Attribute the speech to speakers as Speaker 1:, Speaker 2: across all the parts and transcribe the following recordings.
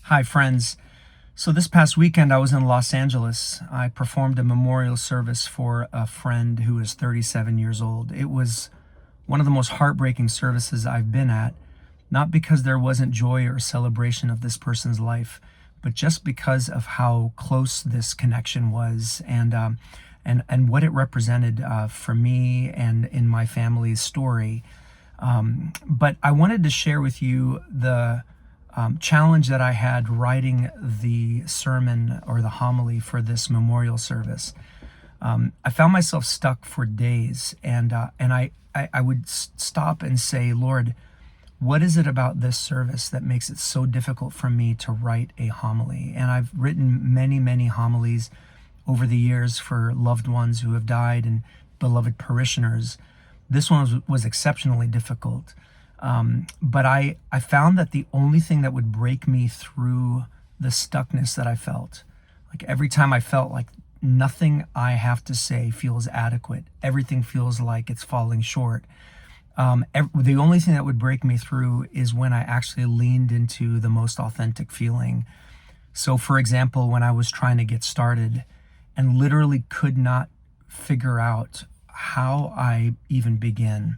Speaker 1: Hi, friends. So this past weekend, I was in Los Angeles. I performed a memorial service for a friend who is 37 years old. It was one of the most heartbreaking services I've been at, not because there wasn't joy or celebration of this person's life, but just because of how close this connection was and what it represented for me and in my family's story. But I wanted to share with you the challenge that I had writing the sermon or the homily for this memorial service. I found myself stuck for days, and I would stop and say, Lord, what is it about this service that makes it so difficult for me to write a homily? And I've written many, many homilies over the years for loved ones who have died and beloved parishioners. This one was exceptionally difficult. But I found that the only thing that would break me through the stuckness that I felt, like every time I felt like nothing I have to say feels adequate, everything feels like it's falling short. The only thing that would break me through is when I actually leaned into the most authentic feeling. So, for example, when I was trying to get started and literally could not figure out how I even begin.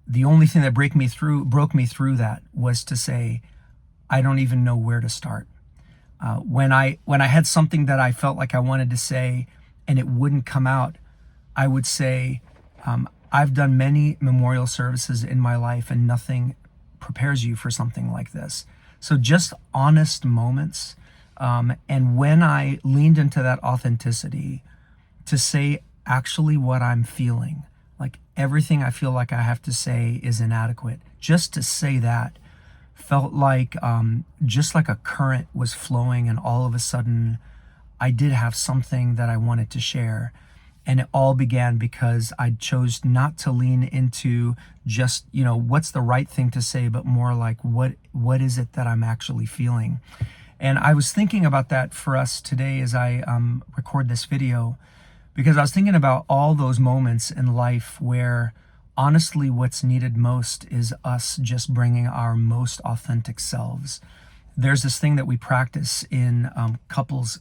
Speaker 1: The only thing that broke me through that was to say, I don't even know where to start. When I had something that I felt like I wanted to say and it wouldn't come out, I would say, I've done many memorial services in my life and nothing prepares you for something like this. So just honest moments. And when I leaned into that authenticity to say actually what I'm feeling, like everything I feel like I have to say is inadequate, just to say that felt like just like a current was flowing, and all of a sudden I did have something that I wanted to share. And it all began because I chose not to lean into just, what's the right thing to say, but more like what is it that I'm actually feeling. And I was thinking about that for us today as I record this video, because I was thinking about all those moments in life where honestly what's needed most is us just bringing our most authentic selves. There's this thing that we practice in couples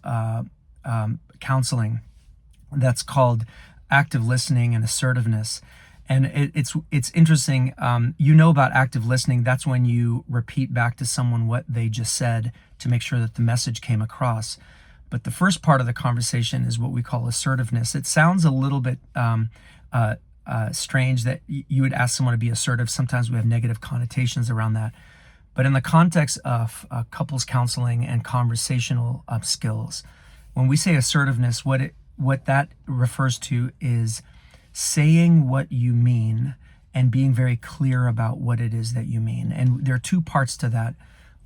Speaker 1: counseling that's called active listening and assertiveness. And it's interesting. About active listening. That's when you repeat back to someone what they just said to make sure that the message came across. But the first part of the conversation is what we call assertiveness. It sounds a little bit strange that you would ask someone to be assertive. Sometimes we have negative connotations around that. But in the context of couples counseling and conversational skills, when we say assertiveness, what that refers to is saying what you mean and being very clear about what it is that you mean. And there are two parts to that.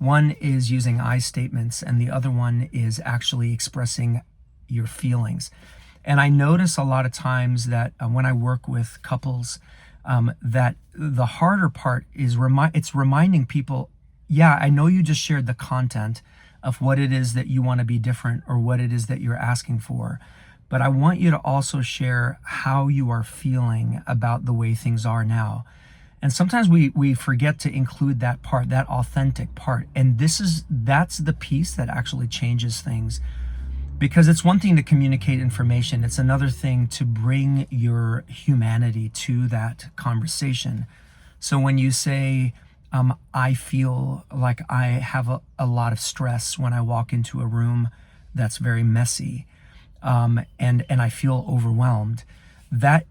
Speaker 1: One is using I statements, and the other one is actually expressing your feelings. And I notice a lot of times that when I work with couples, that the harder part is it's reminding people, yeah, I know you just shared the content of what it is that you want to be different or what it is that you're asking for. But I want you to also share how you are feeling about the way things are now. And sometimes we forget to include that part, that authentic part. And that's the piece that actually changes things. Because it's one thing to communicate information. It's another thing to bring your humanity to that conversation. So when you say, I feel like I have a lot of stress when I walk into a room that's very messy, and I feel overwhelmed, that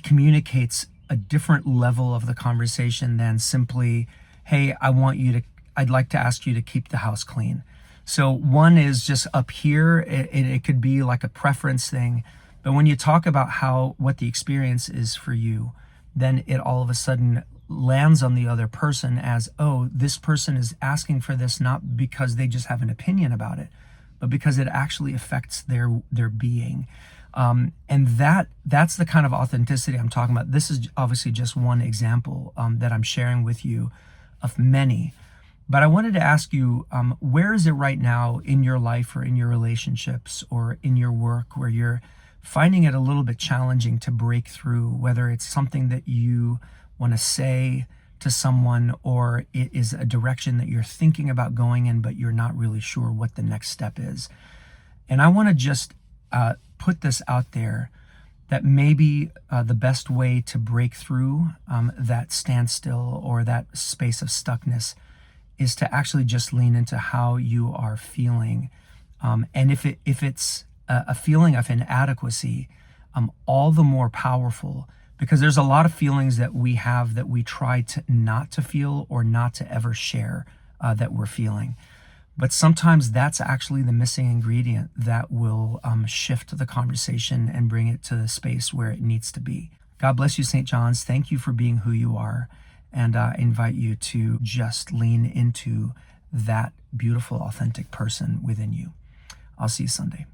Speaker 1: communicates a different level of the conversation than simply, hey, I'd like to ask you to keep the house clean. So one is just up here. It could be like a preference thing. But when you talk about what the experience is for you, then it all of a sudden lands on the other person as, oh, this person is asking for this not because they just have an opinion about it, but because it actually affects their being. And that's the kind of authenticity I'm talking about. This is obviously just one example that I'm sharing with you of many. But I wanted to ask you, where is it right now in your life or in your relationships or in your work where you're finding it a little bit challenging to break through, whether it's something that you want to say to someone, or it is a direction that you're thinking about going in, but you're not really sure what the next step is. And I want to just put this out there that maybe the best way to break through that standstill or that space of stuckness is to actually just lean into how you are feeling. And if it's a feeling of inadequacy, all the more powerful, because there's a lot of feelings that we have that we try to not to feel or not to ever share that we're feeling. But sometimes that's actually the missing ingredient that will shift the conversation and bring it to the space where it needs to be. God bless you, St. John's. Thank you for being who you are. And I invite you to just lean into that beautiful, authentic person within you. I'll see you Sunday.